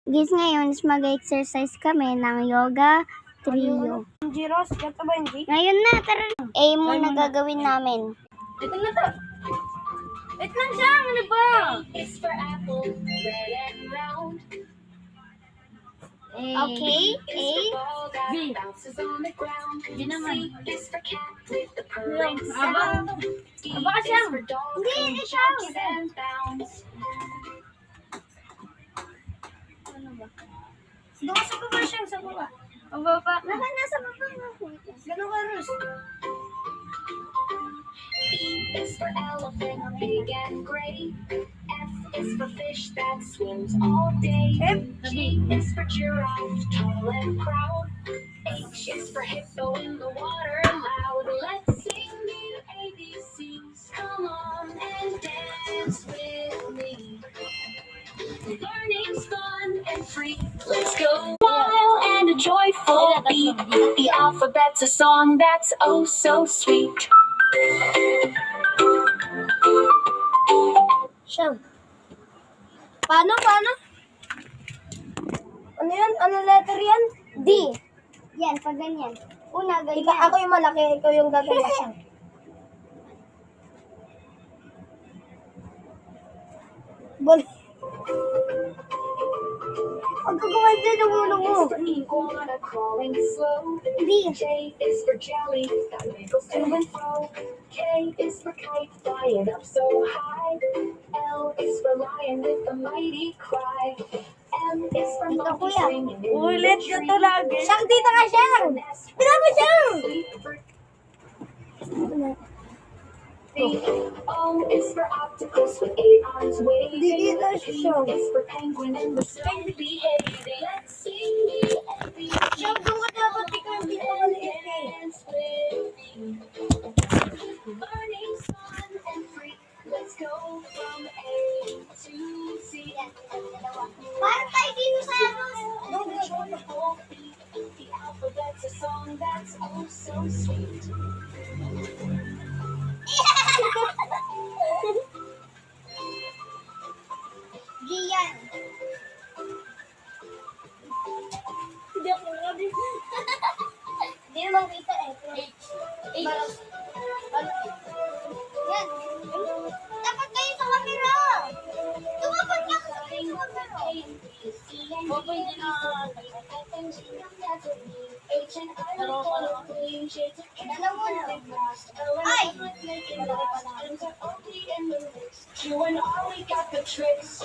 Guys, ngayon is mag-exercise kami ng yoga trio. Giros, gato ba yung G? Ngayon na, tara na. A muna gagawin namin. Ito na to. Wait lang siya, ano ba? Is for apple, red and round. Okay, A. Ball that B. bounces on the ground. B naman. C is for cat with the purring Aba. sound. D Aba ka is siyang. for dog Hindi, who ikaw. jumps and bounds. Doon ka sa baba siyang, sa baba. Ang baba. Nasa baba na. Ganun ka, Rus. E is for elephant, big and gray. F is for fish that swims all day. G is for giraffe, tall and proud. H is for hippo in the water loud. Let's sing the ABCs. Come on and dance with me. Learning's fun and free. Let's go wild and a joyful beat. The alphabet's a song that's oh so sweet. Siyang. Paano? Ano yan? Ano letter yan? D. Yan, pag ganyan. Una, ganyan. Ako yung malaki, ikaw yung gagawin siyang. Bol. Ang gagawin dyan yung ulo mo. Is for iguana crawling slow. B. J is for jelly that wiggles to and fro. K is for kite flying up so high. L is for lion with a mighty cry. M is for Dito, monkey kuya. swinging in Ulit the ka tree. to lagi. Siyang, dito ka, Siyang. Pinapa siyang! The O is for octopus with 8 arms waving. Dito siya. P is for penguin in the sun behaving. Let's sing the ABCs. Siyang, doon ka dapat ikaw yung pinapaliit eh. Dance with me. Learning's fun and free. Let's go from A to Z. Parang tayo dito sa The alphabet's a song that's oh so sweet. G yan. Hindi ako grabe. Hindi naman kita eh. H. Yan. Dapat kayo sa camera. Tumapat ka sa camera. Opo, hindi na. Ay! Q and R, we got the tricks.